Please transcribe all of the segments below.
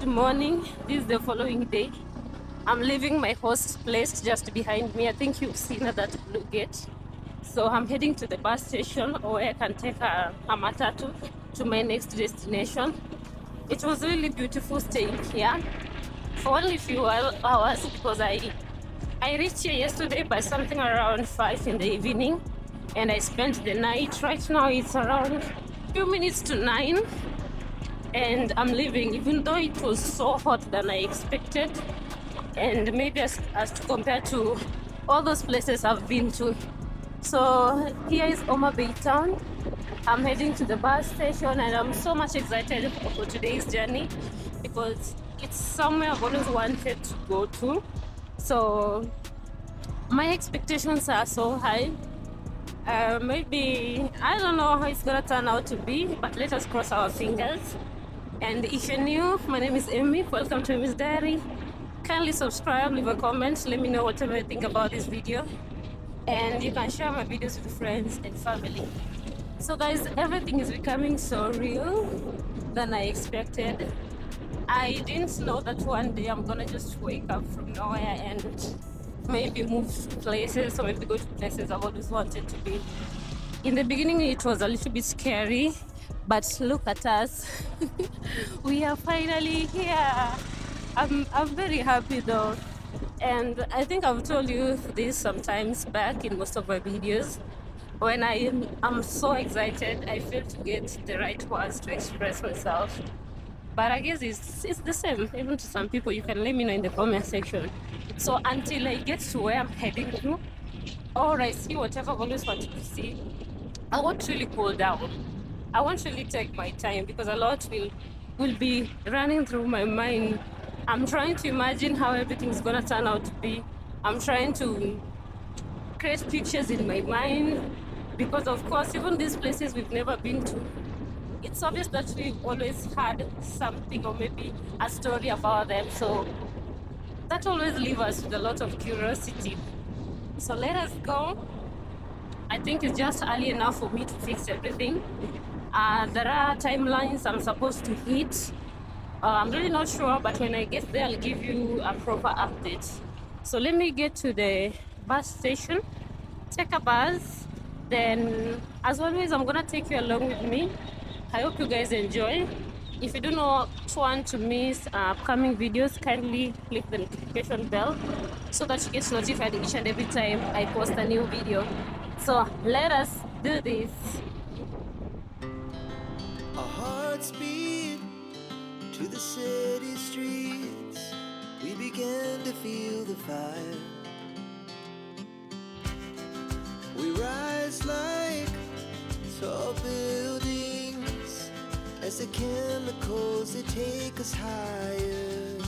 Good morning. This is the following day. I'm leaving my host's place just behind me. I think you've seen that blue gate. So I'm heading to the bus station where I can take a matatu to my next destination. It was really beautiful staying here for only a few hours because I reached here yesterday by something around 5 in the evening and I spent the night. Right now it's around a few minutes to 9 and I'm leaving, even though it was so hot than I expected, and maybe as compared to all those places I've been to. So here is Homa Bay town. I'm heading to the bus station and I'm so much excited for today's journey because it's somewhere I've always wanted to go to. So my expectations are so high. Maybe I don't know how it's gonna turn out to be, but let us cross our fingers. And if you're new, my name is Amy. Welcome to Amy's Diary. Kindly subscribe, leave a comment, let me know whatever you think about this video. And you can share my videos with friends and family. So guys, everything is becoming so real than I expected. I didn't know that one day I'm gonna just wake up from nowhere and maybe move places, or maybe go to places I've always wanted to be. In the beginning it was a little bit scary, but look at us. We are finally here. I'm very happy though, and I think I've told you this sometimes back in most of my videos. When I'm so excited, I fail to get the right words to express myself. But I guess it's the same even to some people. You can let me know in the comment section. So until I get to where I'm heading to, or I see whatever I've always wanted to see, I won't really cool down. I won't really take my time because a lot will be running through my mind. I'm trying to imagine how everything's gonna turn out to be. I'm trying to create pictures in my mind because of course even these places we've never been to, it's obvious that we've always had something or maybe a story about them. So that always leaves us with a lot of curiosity. So let us go. I think it's just early enough for me to fix everything. There are timelines I'm supposed to hit. I'm really not sure, but when I get there, I'll give you a proper update. So let me get to the bus station, take a bus, then as always, I'm gonna take you along with me. I hope you guys enjoy. If you do not want to miss upcoming videos, kindly click the notification bell so that you get notified each and every time I post a new video. So let us do this. Our hearts beat to the city streets. We began to feel the fire. We rise like tall buildings as the chemicals, they take us higher.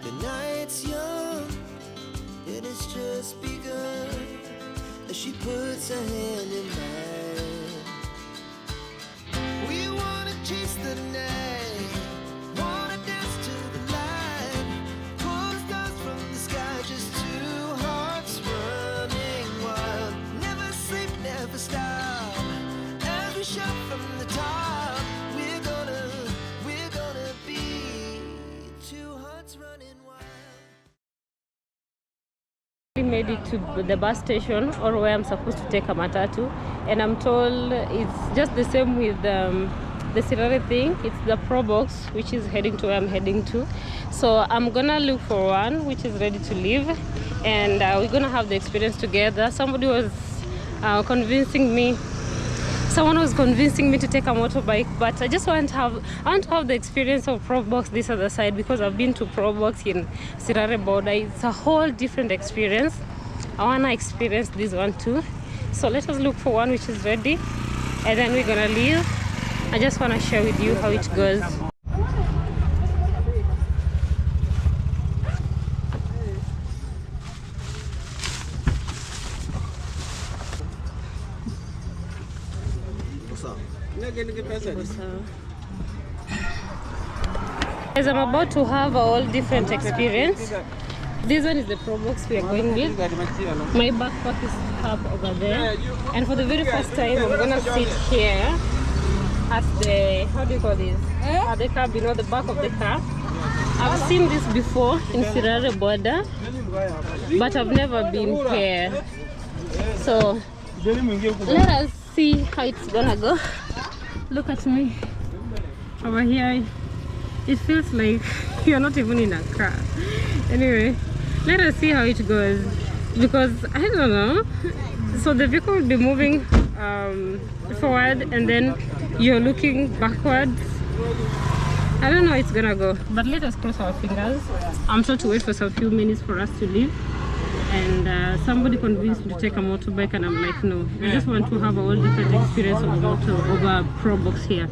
The night's young and it's just begun as she puts her hand in mine. We wanna chase the night, wanna dance to the light, pull the stars from the sky, just two hearts running wild. Never sleep, never stop, as we shout from the top. We're gonna be two hearts running wild. We made it to the bus station, or where I'm supposed to take a matatu, and I'm told it's just the same with the Sirare thing. It's the Pro Box which is heading to where I'm heading to. So I'm gonna look for one which is ready to leave, and we're gonna have the experience together. Someone was convincing me to take a motorbike, but I just want to have the experience of Pro Box this other side, because I've been to Pro Box in Sirare border. It's a whole different experience. I want to experience this one too. So let us look for one which is ready, and then we're gonna leave. I just want to share with you how it goes. As I'm about to have a whole different experience. This one is the Pro Box we are going with. My backpack is up over there, and for the very first time I'm gonna sit here at the, how do you call this? At the cabin or the back of the car. I've seen this before in Sirare border, but I've never been here. So let us see how it's gonna go. Look at me over here. It feels like you're not even in a car. Anyway, let us see how it goes, because I don't know. So the vehicle will be moving forward and then you're looking backwards. I don't know how it's gonna go, but let us cross our fingers. I'm sure to wait for some few minutes for us to leave. And somebody convinced me to take a motorbike, and I'm like, no, I just want to have a whole different experience of a Probox here.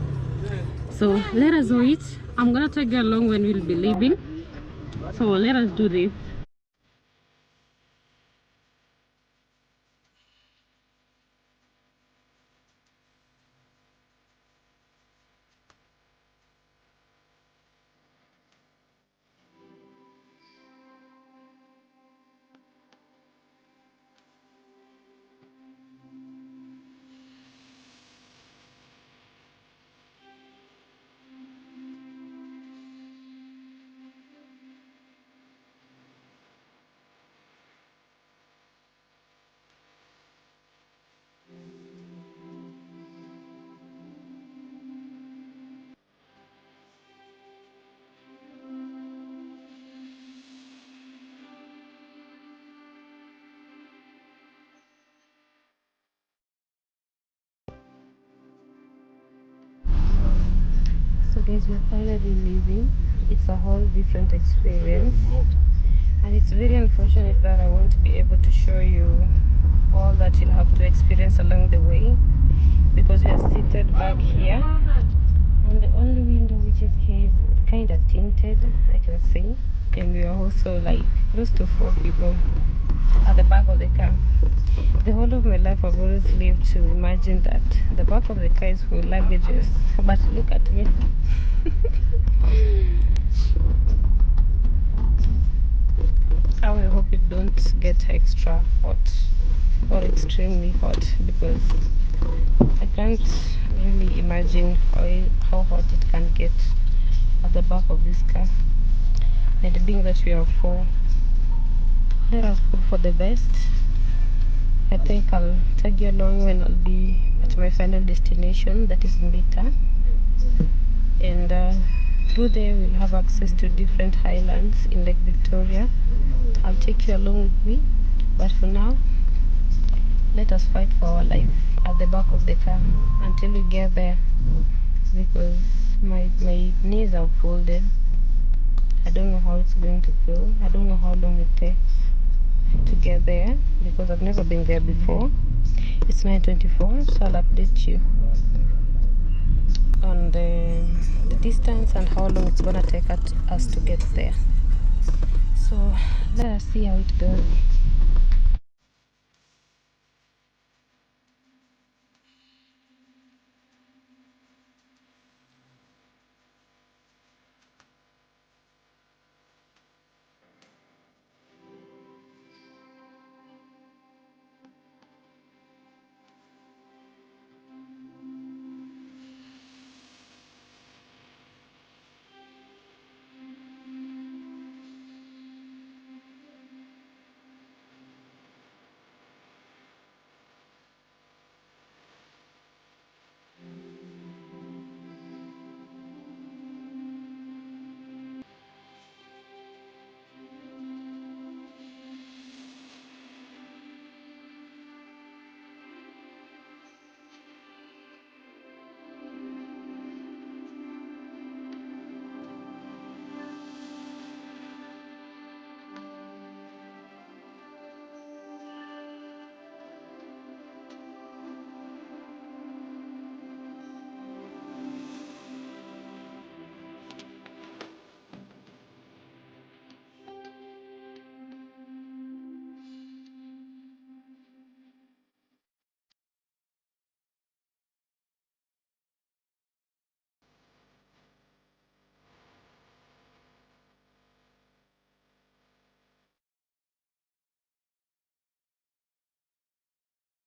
So let us wait. I'm gonna take you along when we'll be leaving. So let us do this. So guys, we're finally leaving. It's a whole different experience, and it's very unfortunate that I won't be able to show you all that you'll have to experience along the way, because we are seated back here, and the only window which is here is kind of tinted, I can see, and we are also like close to 4 people at the back of the car. The whole of my life I've always lived to imagine that the back of the car is for luggages, but look at me. How I hope it don't get extra hot or extremely hot, because I can't really imagine how hot it can get at the back of this car. And being that we are 4, let us hope for the best. I think I'll tag you along when I'll be at my final destination, that is Mbita. And through there we'll have access to different highlands in Lake Victoria. I'll take you along with me, but for now, let us fight for our life at the back of the car until we get there, because my knees are folded. I don't know how it's going to go. I don't know how long it takes to get there, because I've never been there before. It's 9:24, so I'll update you on the distance and how long it's gonna take us to get there. So let us see how it goes.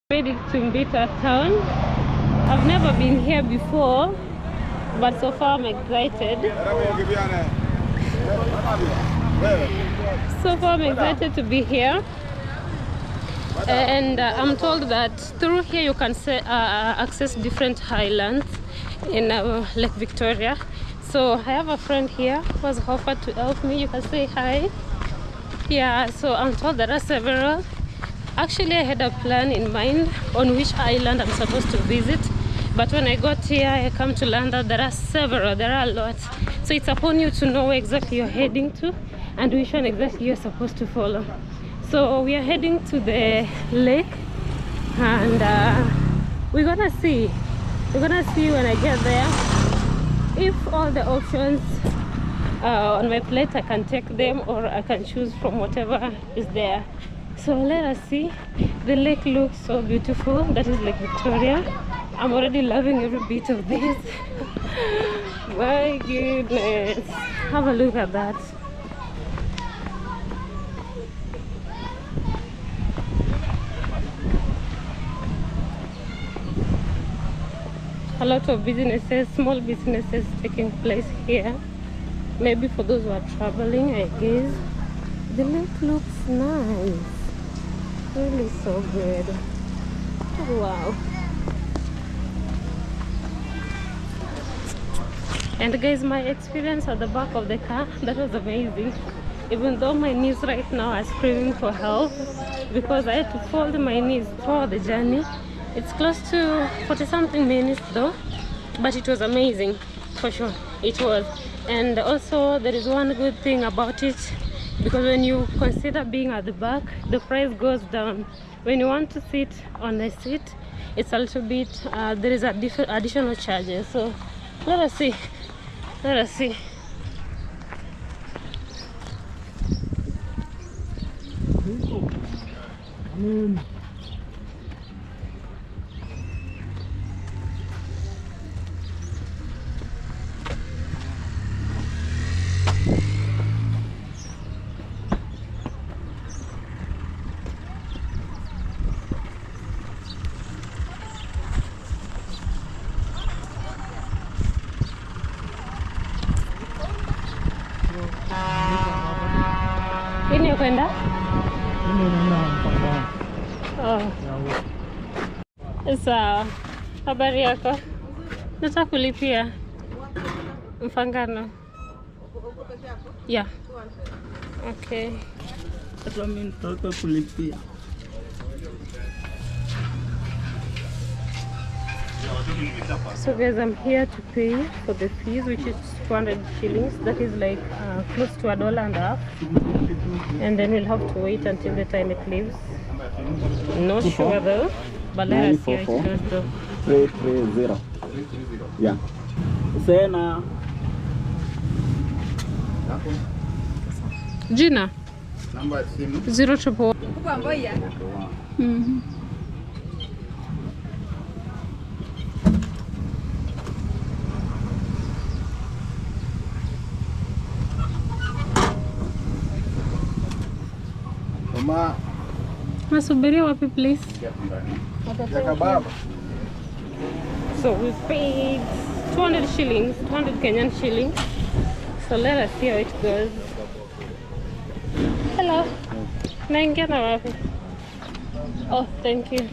Made it to Mbita town. I've never been here before, But so far I'm excited. So far I'm excited to be here. And I'm told that through here you can access different islands in Lake Victoria. So I have a friend here who has offered to help me. You can say hi. Yeah, so I'm told there are several. Actually, I had a plan in mind on which island I'm supposed to visit. But when I got here, I come to learn that there are several, there are a lot. So it's upon you to know where exactly you're heading to and which one exactly you're supposed to follow. So we are heading to the lake, and we're gonna see when I get there if all the options on my plate I can take them, or I can choose from whatever is there. So let us see. The lake looks so beautiful. That is Lake Victoria. I'm already loving every bit of this. My goodness, have a look at that. A lot of businesses, small businesses taking place here. Maybe for those who are traveling, I guess. The lake looks nice. Really so good. Oh, wow. And guys, my experience at the back of the car, that was amazing. Even though my knees right now are screaming for help because I had to fold my knees throughout the journey. It's close to 40 something minutes though, but it was amazing for sure. It was. And also there is one good thing about it, because when you consider being at the back, the price goes down. When you want to sit on the seat, it's a little bit there is a additional charges. So let us see. Ini ya kwenda? Oh. Sawa. Habari yako? Nataka kulipia Mfangano. Yeah. Okay. Sasa mimi nitaka kulipia. So guys, I'm here to pay for the fees, which is 200 shillings. That is like close to $1.50. And then we'll have to wait until the time it leaves. Not sure though, but let us see how it goes though. 330. Yeah. Sena. Gina. Namba ya simu 0 Mama. Masubiria wapi please? Baba. So we paid 200 shillings, 200 Kenyan shillings. So let us see how it goes. Hello. Naingia na wapi? Oh, thank you.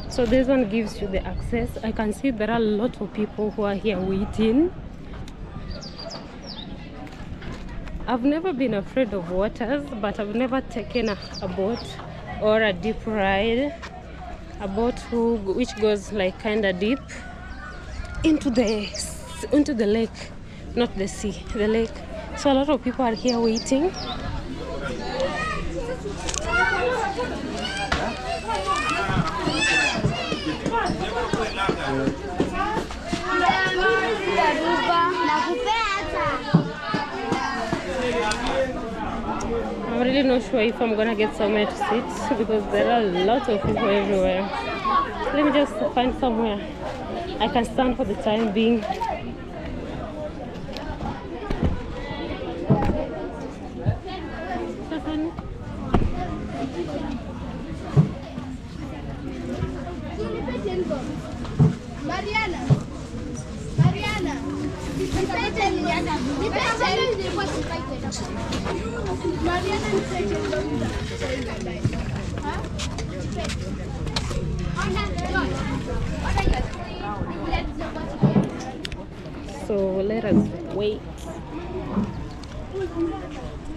So this one gives you the access. I can see there are a lot of people who are here waiting. I've never been afraid of waters, but I've never taken a boat or a deep ride. A boat which goes like kind of deep into the lake, not the sea, the lake. So a lot of people are here waiting. I'm really not sure if I'm gonna get somewhere to sit because there are a lot of people everywhere. Let me just find somewhere I can stand for the time being. So So let us wait.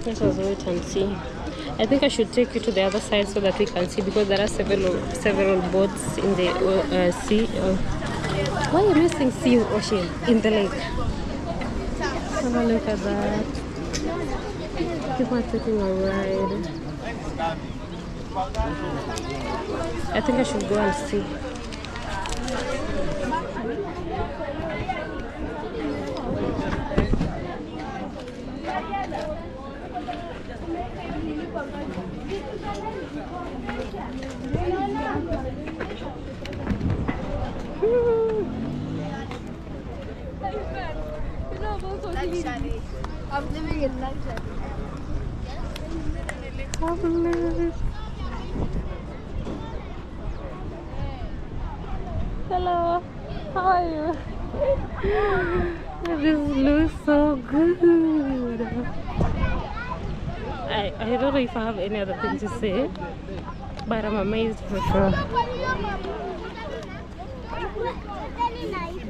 Let us wait and see. I think I should take you to the other side so that we can see, because there are several boats in the sea. Why am I saying sea or ocean? In the lake. Have a look at that. People are taking a ride. I think I should go and see. Luxury. I'm living in luxury. Hello, how are you? This looks so good. I don't know if I have any other thing to say, but I'm amazed for sure.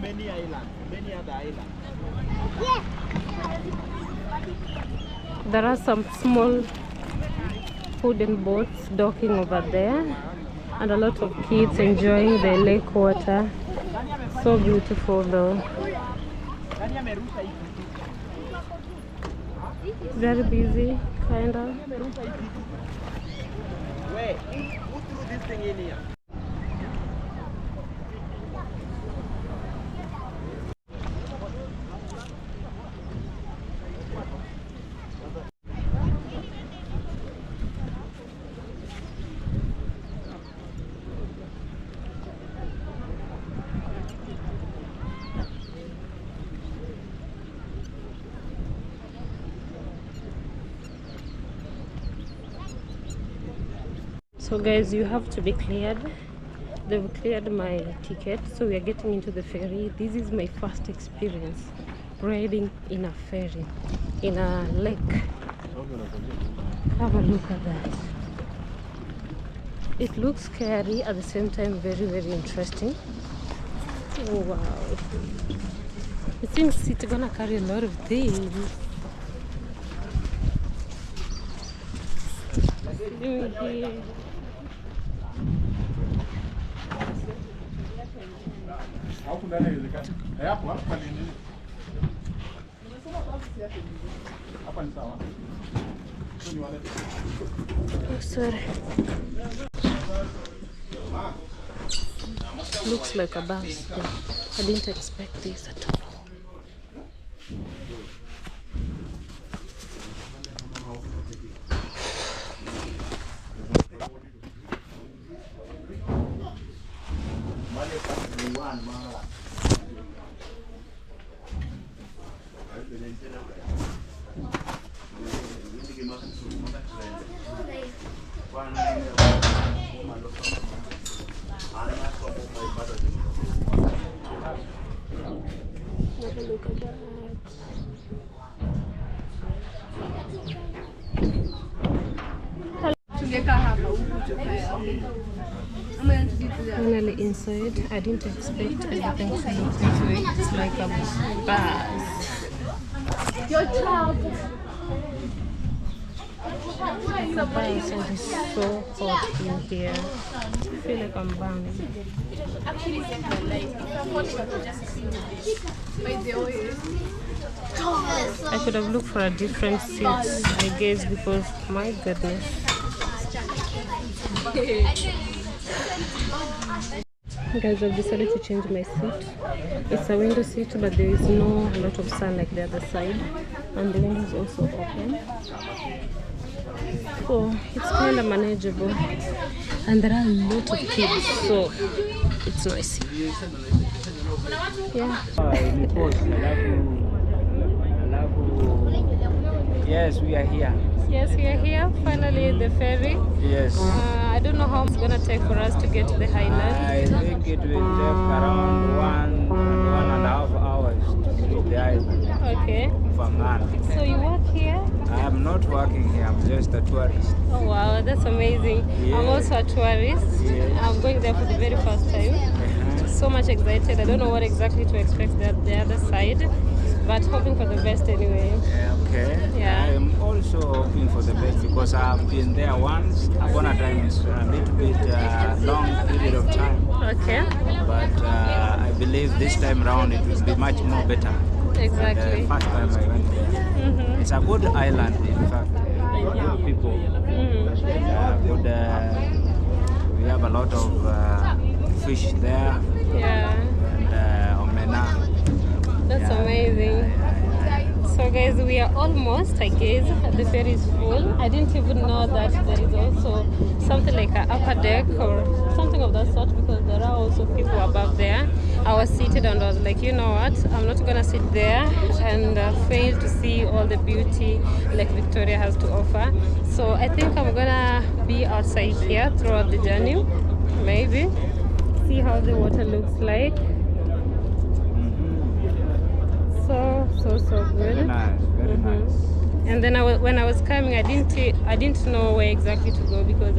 Many islands, many other islands. There are some small wooden boats docking over there, and a lot of kids enjoying the lake water. So beautiful though. Very busy, kinda. Wait, who threw this thing in here? So guys, you have to be cleared. They've cleared my ticket, so we are getting into the ferry. This is my first experience riding in a ferry in a lake. Have a look at that. It looks scary, at the same time very interesting. Oh wow, it seems it's gonna carry a lot of things. Here. Oh, sorry. Looks like a bus. I didn't expect this at all. Have a look at that. Finally inside. I didn't expect everything to look this way. It's like a bus. Your child. The bus, and it's so hot in here. I feel like I'm burning. Actually, saved my life. I thought I just clean this by the way. I could have looked for a different seat, I guess, because my goodness. Guys, I've decided to change my seat. It's a window seat, but there is no lot of sun like the other side, and the window is also open, so it's kind of manageable, and there are a lot of kids, so it's noisy. Yeah. Yes, we are here. Yes, we are here finally at the ferry. Yes. I don't know how it's gonna take for us to get to the highland. I think it will take around one and a half hours to reach the island. Okay. Mfangano. So you work here? I'm not working here, I'm just a tourist. Oh wow, that's amazing. I'm Yeah. also a tourist. Yes. I'm going there for the very first time. So much excited. I don't know what exactly to expect at the other side, but hoping for the best anyway. Okay. Yeah. I am also hoping for the best because I've been there once. Upon a time is a little bit long period of time, Okay. but I believe this time round it will be much more better. Exactly. The first time I went there. Mm-hmm. It's a good island, in fact. Good people. Good. We have a lot of fish there Yeah. and omena. That's Yeah. amazing. So guys, we are almost, I guess, the ferry is full. I didn't even know that there is also something like an upper deck or something of that sort because there are also people above there. I was seated and I was like, you know what, I'm not gonna sit there and fail to see all the beauty Lake Victoria has to offer. So I think I'm gonna be outside here throughout the journey, maybe see how the water looks like. So Very good. nice. Very nice. And then when I was coming, I didn't know where exactly to go because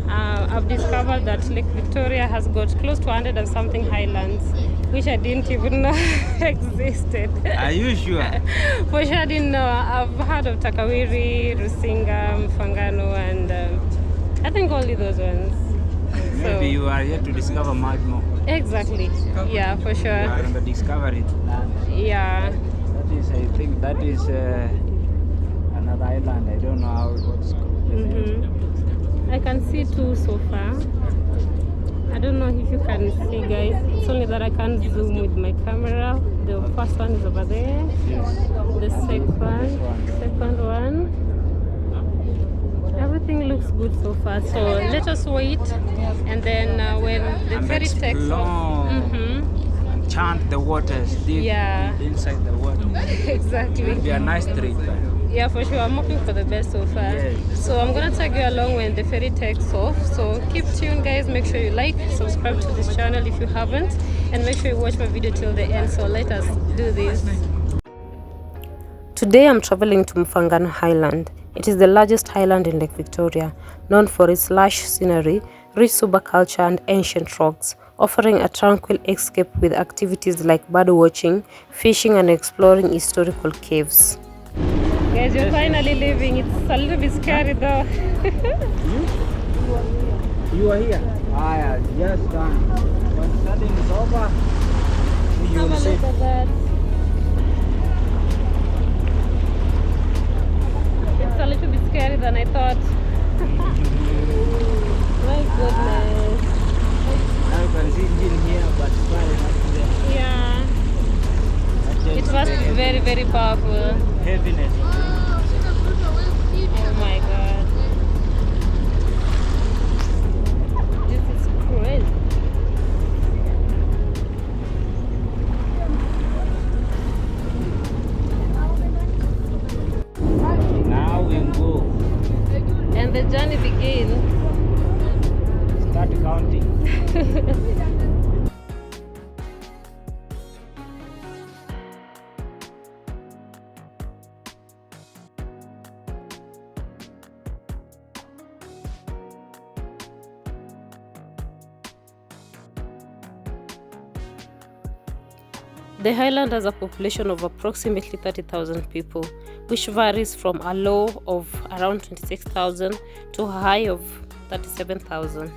I've discovered that Lake Victoria has got close to 100 and something highlands, which I didn't even know existed. Are you sure? For sure, I didn't know. I've heard of Takawiri, Rusinga, Mfangano, and I think only those ones. Maybe you are yet to discover much more. Exactly. Yeah, for You sure. are on the discovery land. Yeah. That is, I think, that is another island. I don't know how what's called. I can see two so far. I don't know if you can see, guys. It's only that I can't zoom with my camera. The first one is over there. The second one. Everything looks good so far. So let us wait, and then when the And ferry takes off. explore and chant the waters deep Yeah. inside the water. Exactly. It'll be a nice trip. Yeah, for sure. I'm hoping for the best so far. Yes. So I'm gonna tag you along when the ferry takes off. So keep tuned, guys. Make sure you like, subscribe to this channel if you haven't, and make sure you watch my video till the end. So let us do this. Today I'm traveling to Mfangano Highland. It is the largest highland in Lake Victoria, known for its lush scenery, rich Suba culture and ancient rocks, offering a tranquil escape with activities like bird watching, fishing and exploring historical caves. Guys, you're finally leaving. It's a little bit scary though. You are here? Yes, done. When studying is over, you Have will a see. look at that. It's a little bit scary than I thought. My goodness. Now you can see engine here, but far enough there. Yeah. That It just must be very, very powerful. heaviness. Oh my god. This is crazy. Now we go. And the journey begins. Start counting. The highland has a population of approximately 30,000 people, which varies from a low of around 26,000 to a high of 37,000.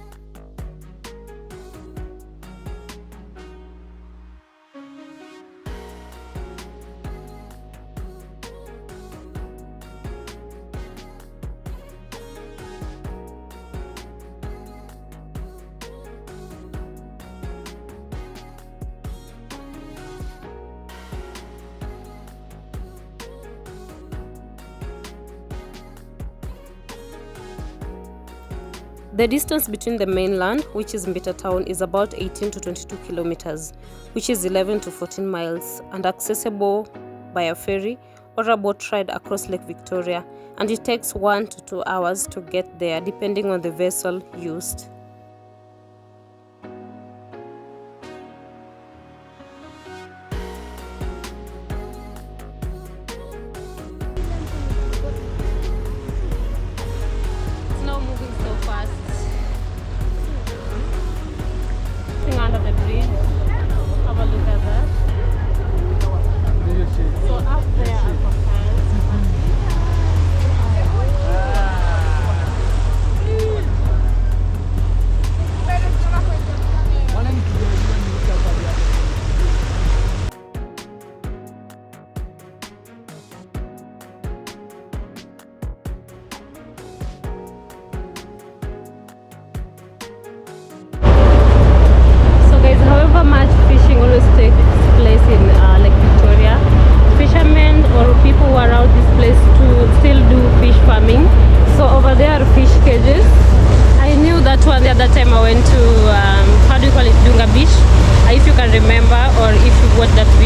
The distance between the mainland, which is Mbita town, is about 18 to 22 kilometers, which is 11 to 14 miles, and accessible by a ferry or a boat ride across Lake Victoria, and it takes 1 to 2 hours to get there depending on the vessel used.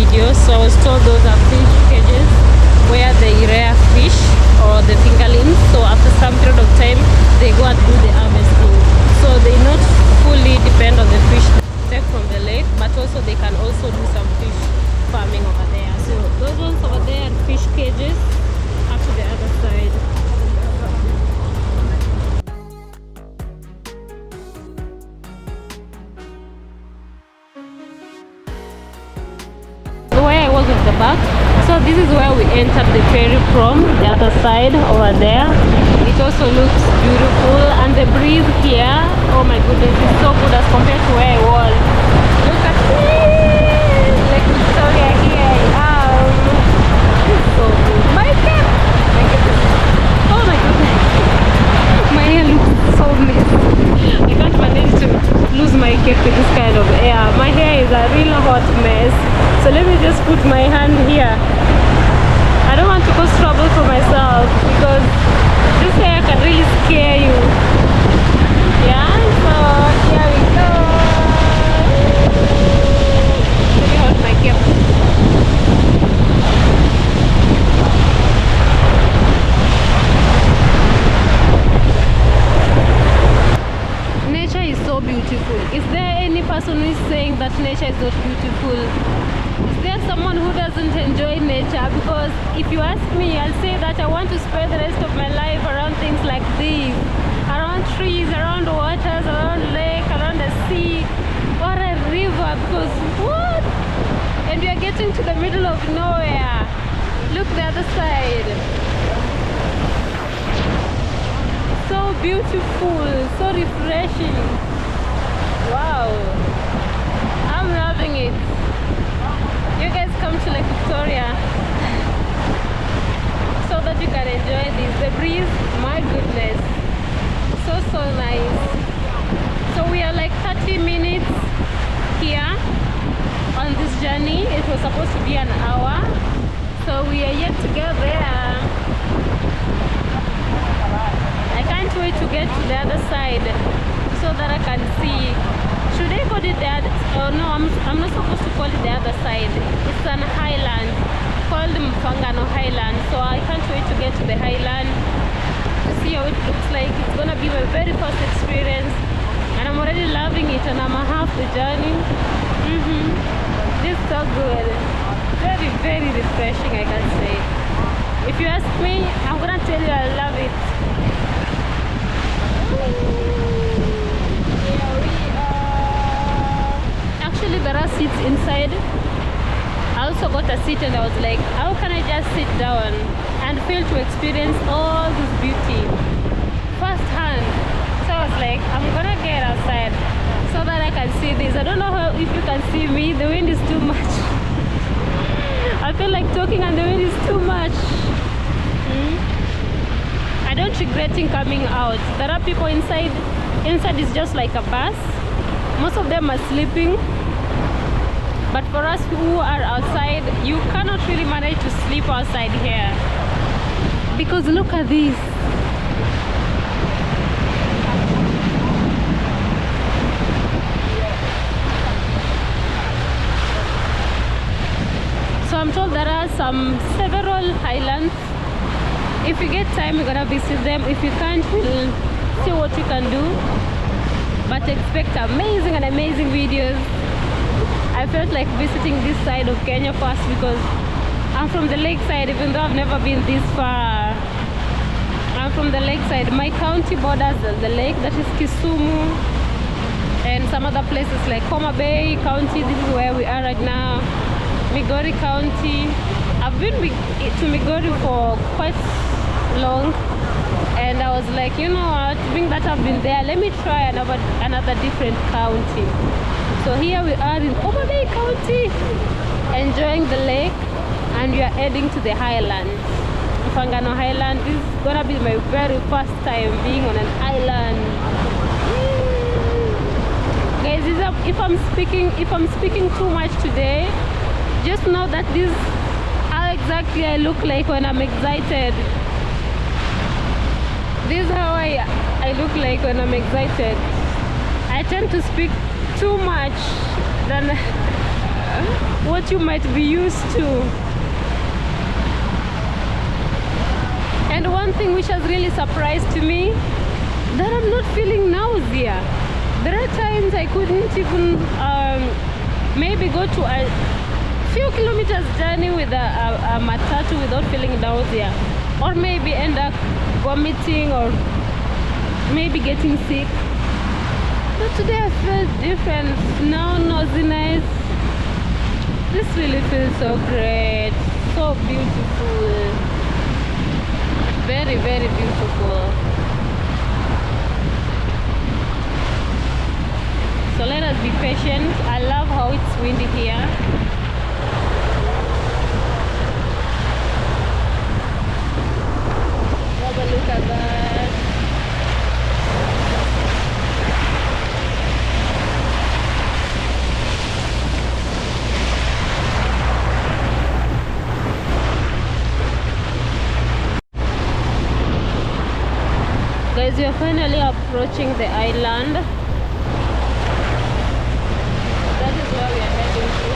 video. So I was told those are fish cages where they rear fish or the fingerlings. So after some period of time, they go and do the harvesting. So they not fully depend on the fish they take from the lake, but also they can also do some fish farming over there. So those ones over there are fish cages. Up to the other side. Where I was at the back, so this is where we entered the ferry from, the other side over there. It also looks beautiful, and the breeze here, oh my goodness, it's so good as compared to where I was. Look at this, Lake Victoria here. So good. My cap, oh my goodness, my hair looks so messy. I can't manage to lose my cap with this kind of air. My hair is a real hot mess. So let me just put my hand here. I don't want to cause trouble for myself because this hair can really scare you. Yeah, so here we go. Let me hold my cap. Nature is so beautiful. Is there any person who is saying that nature is not beautiful? Is there someone who doesn't enjoy nature? Because if you ask me, I'll say that I want to spend the rest of my life around things like these, around trees, around waters, around lake, around the sea, or a river. Because what? And we are getting to the middle of nowhere. Look the other side. So beautiful, so refreshing. Wow, I'm loving it. You guys come to Lake Victoria so that you can enjoy this. The breeze, my goodness, so nice. So we are like 30 minutes here on this journey. It was supposed to be an hour, so we are yet to get there. I can't wait to get to the other side so that I can see. Should I call it that? Oh no, I'm not supposed to call it the other side. It's an highland called Mfangano Highland. So I can't wait to get to the highland to see how it looks like. It's gonna be my very first experience, and I'm already loving it. And I'm half the journey. This is so good. Very refreshing, I can say. If you ask me, I'm gonna tell you I love it. Actually, there are seats inside. I also got a seat and I was like, how can I just sit down and feel to experience all this beauty firsthand? So I was like, I'm gonna get outside so that I can see this. I don't know if you can see me. The wind is too much. I feel like talking and the wind is too much. I don't regretting coming out. There are people inside. Inside is just like a bus. Most of them are sleeping. But for us who are outside, you cannot really manage to sleep outside here. Because look at this. So I'm told there are several highlands. If you get time, you're gonna visit them. If you can't, we'll see what we can do. But expect amazing videos. I felt like visiting this side of Kenya first because I'm from the lakeside, even though I've never been this far. I'm from the lakeside. My county borders the lake, that is Kisumu, and some other places like Homa Bay County. This is where we are right now. Migori County. I've been to Migori for quite long, and I was like, you know what, being that I've been there, let me try another different county. So here we are in Homa Bay County, enjoying the lake, and we are heading to the highland, Mfangano Highland. This is gonna be my very first time being on an island. Guys, if I'm speaking too much today, just know that this is how exactly I look like when I'm excited. This is how I look like when I'm excited. I tend to speak too much than what you might be used to. And one thing which has really surprised me, that I'm not feeling nausea. There are times I couldn't even maybe go to a few kilometers journey with a matatu without feeling nausea, or maybe end up vomiting or maybe getting sick. But today I felt different. No nauseousness. This really feels so great, so beautiful, very, very beautiful. So let us be patient. I love how it's windy here. Have a look at that. Guys, we are finally approaching the island. That is where we are heading to.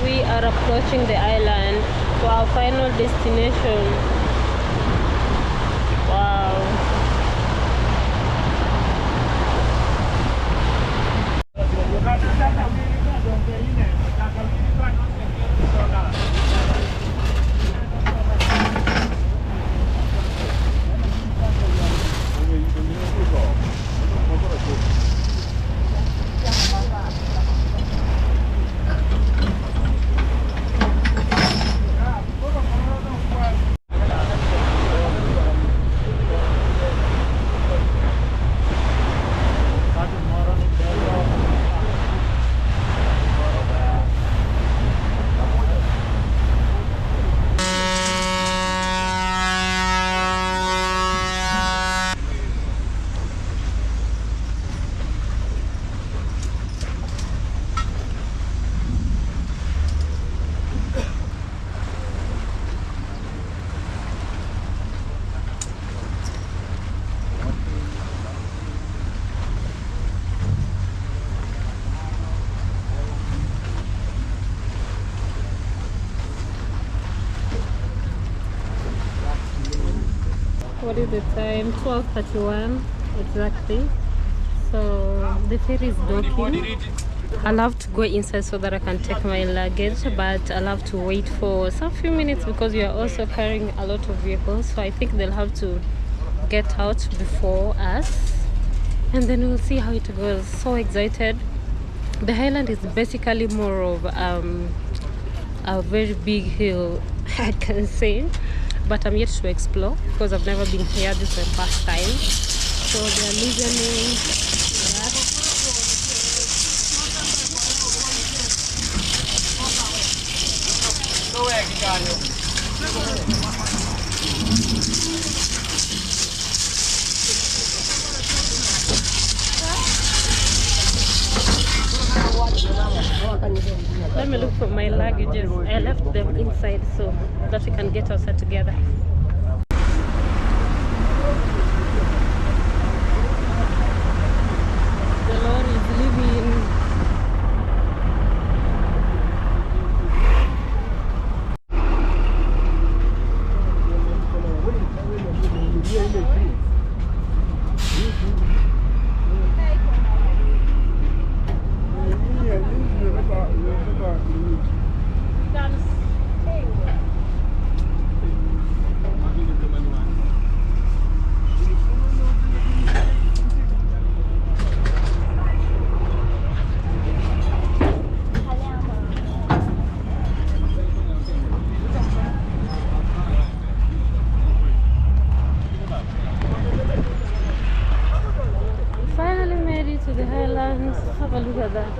We are approaching the island to our final destination. Wow. What is the time? 12:31 exactly. So the ferry is docking. I'll have to go inside so that I can take my luggage, but I'll have to wait for some few minutes because we are also carrying a lot of vehicles, so I think they'll have to get out before us, and then we'll see how it goes. So excited. The island is basically more of a very big hill, I can say, but I'm yet to explore because I've never been here. This is my first time. So they're listening. Let me look for my luggages. I left them inside so that we can get outside together. The Lord is leaving. To the highlands. Have a look at that.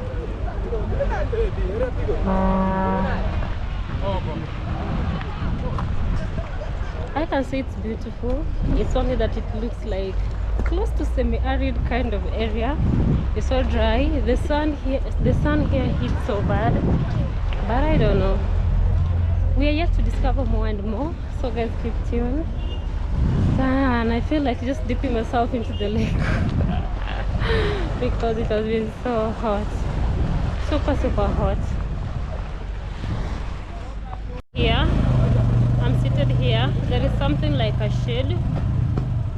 I can say it's beautiful. It's only that it looks like close to semi-arid kind of area. It's so dry. The sun here hits so bad, but I don't know. We are yet to discover more and more. So guys, keep tuned. And I feel like just dipping myself into the lake because it has been so hot. super hot. Here, I'm seated here. There is something like a shed.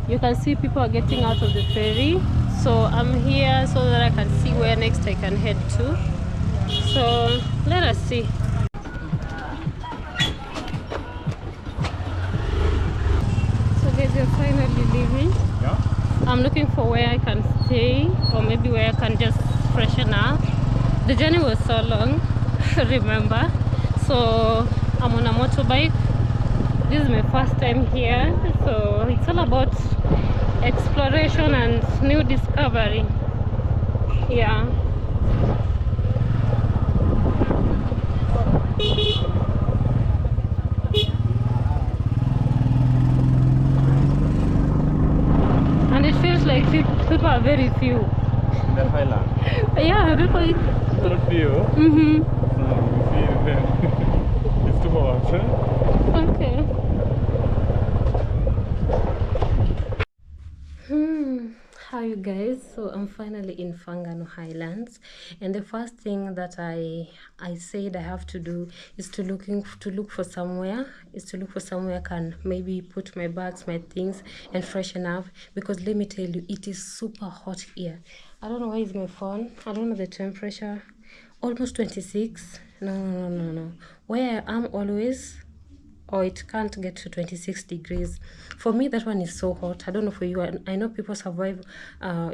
You can see people are getting out of the ferry. So I'm here so that I can see where next I can head to. So let us see. So guys, we're finally leaving. Yeah. I'm looking for where I can stay, or maybe where I can just freshen up. The journey was so long, remember? So I'm on a motorbike. This is my first time here, so it's all about exploration and new discovery. Yeah. And it feels like people are very few. In the highland. Yeah, people. Not few. Mm-hmm. It's too hot. Okay. How you guys? So I'm finally in Fangano Highlands, and the first thing that I said I have to do is to look for somewhere. I can maybe put my bags, my things, and freshen up, because let me tell you, it is super hot here. I don't know why is my phone. I don't know the temperature. Almost 26. No. Where I am always, or it can't get to 26 degrees. For me, that one is so hot. I don't know for you. I know people survive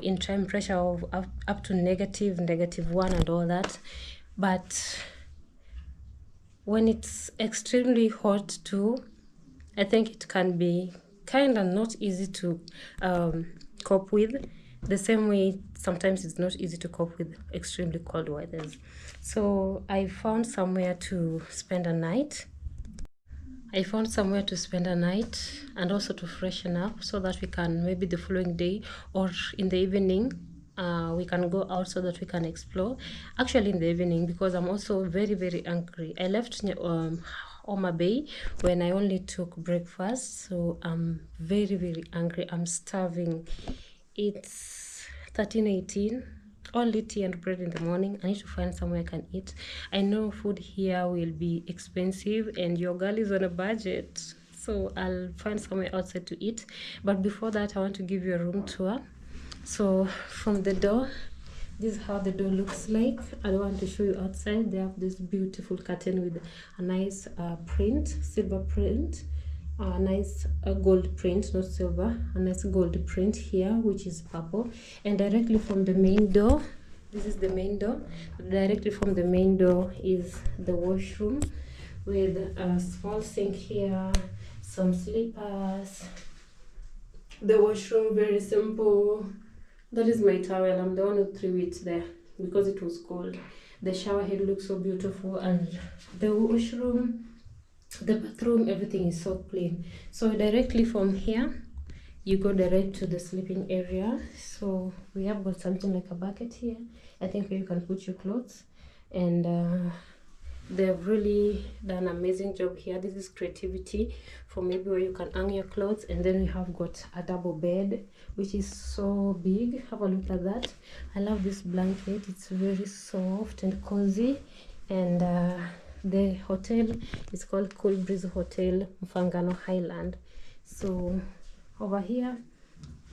in temperature of up to -1 and all that. But when it's extremely hot too, I think it can be kind of not easy to cope with. The same way sometimes it's not easy to cope with extremely cold weathers. So I found somewhere to spend a night. And also to freshen up, so that we can, maybe the following day or in the evening, we can go out so that we can explore. Actually in the evening, because I'm also very hungry. I left Homa Bay when I only took breakfast, so I'm very hungry. I'm starving. It's 13:18. Only tea and bread in the morning. I need to find somewhere I can eat. I know food here will be expensive, and your girl is on a budget, so I'll find somewhere outside to eat. But before that, I want to give you a room tour. So from the door, this is how the door looks like. I don't want to show you outside. They have this beautiful curtain with a nice print, silver print. A nice gold print, not silver, a nice gold print here, which is purple. And directly from the main door, this is the main door. Directly from the main door is the washroom, with a small sink here, some slippers. The washroom, very simple. That is my towel. I'm the one who threw it there because it was cold. The shower head looks so beautiful, and the washroom, the bathroom, everything is so clean. So directly from here, you go direct to the sleeping area. So we have got something like a bucket here, I think, where you can put your clothes. And they've really done an amazing job here. This is creativity for maybe where you can hang your clothes. And then we have got a double bed, which is so big. Have a look at that. I love this blanket. It's very soft and cozy. And the hotel is called Cool Breeze Hotel, Fangano Highland. So over here,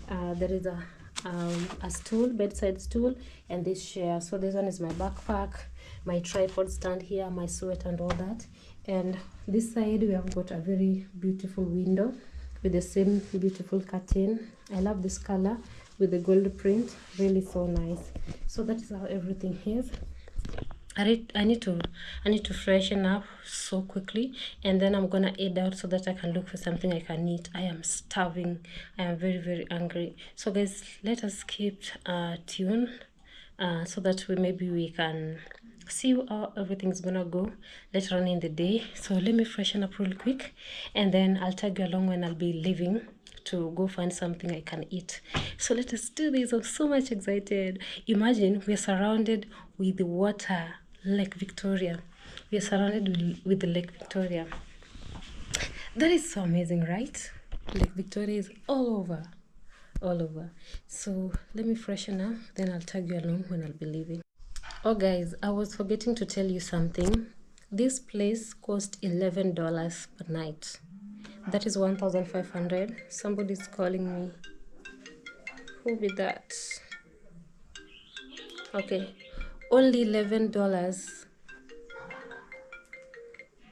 there is a stool, bedside stool, and this chair. So this one is my backpack, my tripod stand here, my sweat and all that. And this side we have got a very beautiful window with the same beautiful curtain. I love this color with the gold print, really so nice. So that is how everything is. I need to freshen up so quickly, and then I'm gonna head out so that I can look for something I can eat. I am starving. I am very hungry. So guys, let us keep tuned so that maybe we can see how everything's gonna go later on in the day. So let me freshen up real quick, and then I'll tag you along when I'll be leaving to go find something I can eat. So let us do this. I'm so much excited. Imagine we're surrounded with the water, Lake Victoria. We are surrounded with the Lake Victoria. That is so amazing, right? Lake Victoria is all over. So let me freshen up, then I'll tag you along when I'll be leaving. Oh guys, I was forgetting to tell you something. This place cost $11 per night. That is 1,500. Somebody's calling me. Who be that? Okay. Only $11.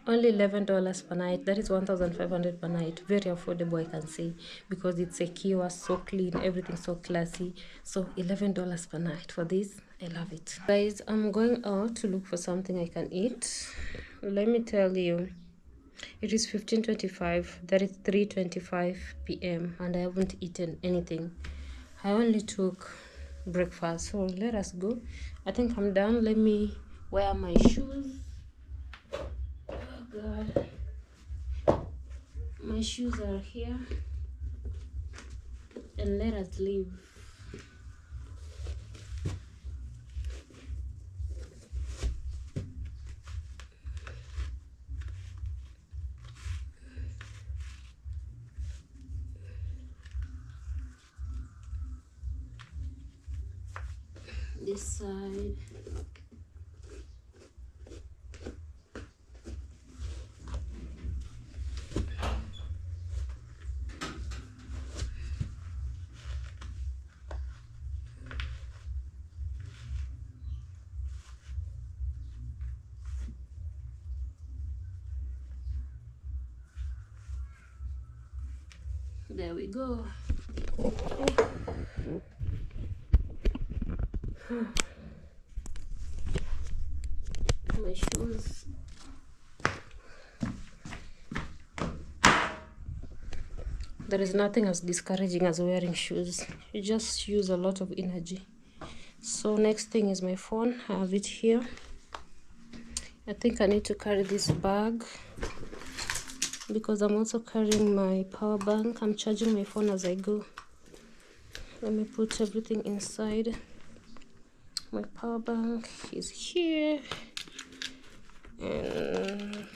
Only $11 per night. That is 1,500 per night. Very affordable, I can say, because it's secure, so clean, everything so classy. So $11 per night for this. I love it. Guys, I'm going out to look for something I can eat. Let me tell you, it is 15:25. That is 3:25 p.m. and I haven't eaten anything. I only took breakfast. So let us go. I think I'm done. Let me wear my shoes. Oh God, my shoes are here, and let us leave. This side. There we go. My shoes. There is nothing as discouraging as wearing shoes. You just use a lot of energy. So next thing is my phone. I have it here. I think I need to carry this bag because I'm also carrying my power bank. I'm charging my phone as I go. Let me put everything inside. My power bank is here, and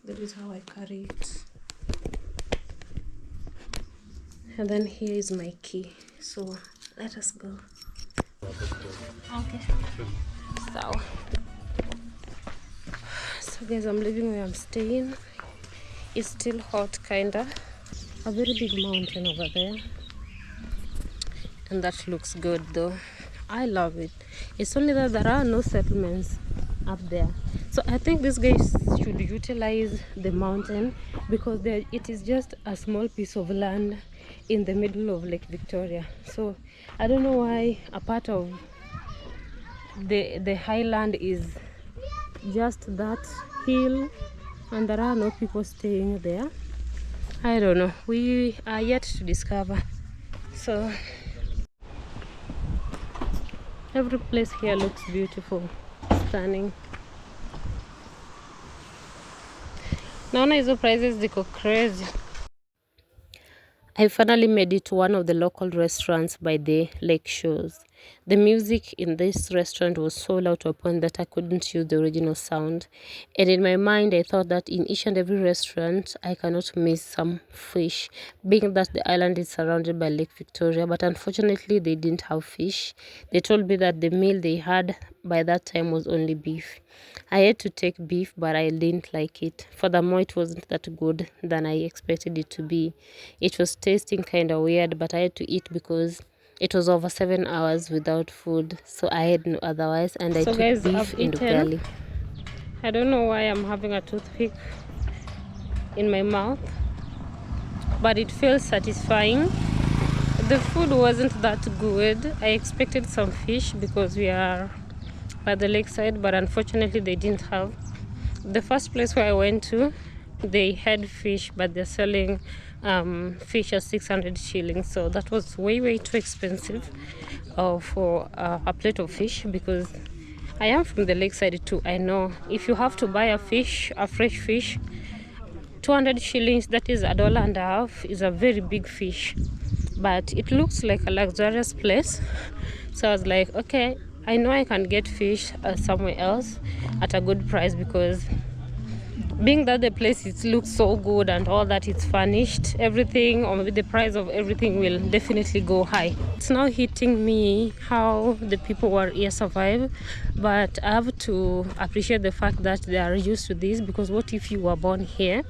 that is how I carry it. And then here is my key. So let us go. Okay. So guys, I'm leaving where I'm staying. It's still hot, kinda. A very big mountain over there, and that looks good though. I love it. It's only that there are no settlements up there, so I think these guys should utilize the mountain because it is just a small piece of land in the middle of Lake Victoria. So I don't know why a part of the highland is just that hill and there are no people staying there. I don't know, we are yet to discover. So every place here looks beautiful, stunning. Naona hizo prices ziko crazy. I finally made it to one of the local restaurants by the lake shores. The music in this restaurant was so loud to a point that I couldn't use the original sound. And in my mind, I thought that in each and every restaurant, I cannot miss some fish, being that the island is surrounded by Lake Victoria. But unfortunately, they didn't have fish. They told me that the meal they had by that time was only beef. I had to take beef, but I didn't like it. Furthermore, it wasn't that good than I expected it to be. It was tasting kind of weird, but I had to eat because it was over 7 hours without food, so I had no otherwise, and I took beef and ugali. I don't know why I'm having a toothpick in my mouth, but it feels satisfying. The food wasn't that good. I expected some fish because we are by the lakeside, but unfortunately they didn't have. The first place where I went to, they had fish, but they're selling fish at 600 shillings, so that was way too expensive for a plate of fish, because I am from the lakeside too. I know if you have to buy a fresh fish, 200 shillings, that is $1.50, is a very big fish, but it looks like a luxurious place. So I was like, okay, I know I can get fish somewhere else at a good price, because being that the place it looks so good and all that it's furnished, everything, or maybe the price of everything will definitely go high. It's now hitting me how the people who are here survive, but I have to appreciate the fact that they are used to this, because what if you were born here?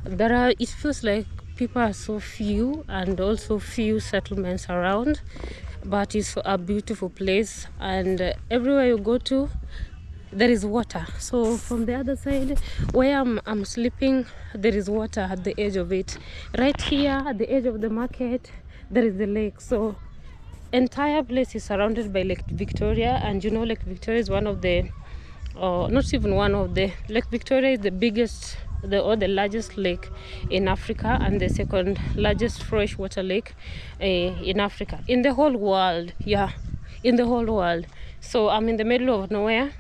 It feels like people are so few and also few settlements around, but it's a beautiful place, and everywhere you go to there is water. So from the other side where I'm sleeping, there is water at the edge of it. Right here at the edge of the market there is the lake. So entire place is surrounded by Lake Victoria, and you know Lake Victoria is one of the not even one of the Lake Victoria is the biggest or the largest lake in Africa, and the second largest freshwater lake in Africa, in the whole world. Yeah, in the whole world. So I'm in the middle of nowhere,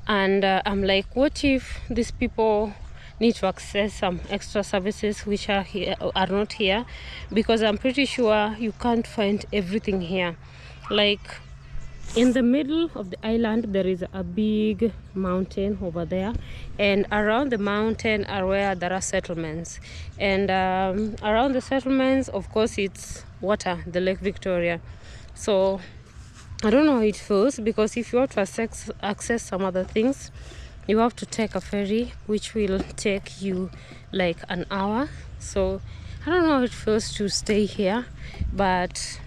and I'm like, what if these people need to access some extra services which are not here? Because I'm pretty sure you can't find everything here. Like in the middle of the island there is a big mountain over there, and around the mountain are where there are settlements, and around the settlements of course it's water, the Lake Victoria. So I don't know how it feels, because if you want to access some other things, you have to take a ferry which will take you like an hour. So I don't know how it feels to stay here, but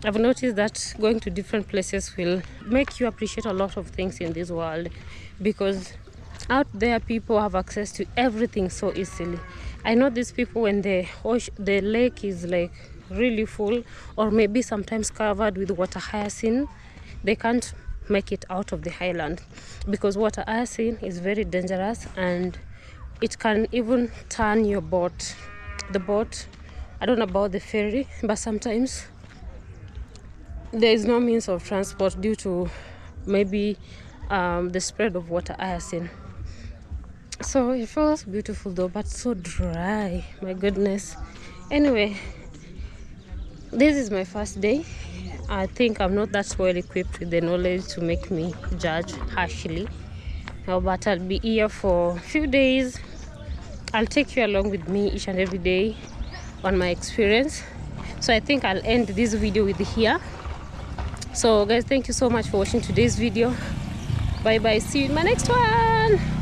I've noticed that going to different places will make you appreciate a lot of things in this world, because out there people have access to everything so easily. I know these people, when the lake is like really full, or maybe sometimes covered with water hyacinth, they can't make it out of the highland, because water hyacinth is very dangerous and it can even turn your boat. The boat, I don't know about the ferry, but sometimes there is no means of transport due to maybe the spread of water hyacinth. So it feels beautiful though, but so dry, my goodness. Anyway, this is my first day. I think I'm not that well equipped with the knowledge to make me judge harshly, but I'll be here for a few days. I'll take you along with me each and every day on my experience. So I think I'll end this video with here. So guys, thank you so much for watching today's video. Bye bye, see you in my next one.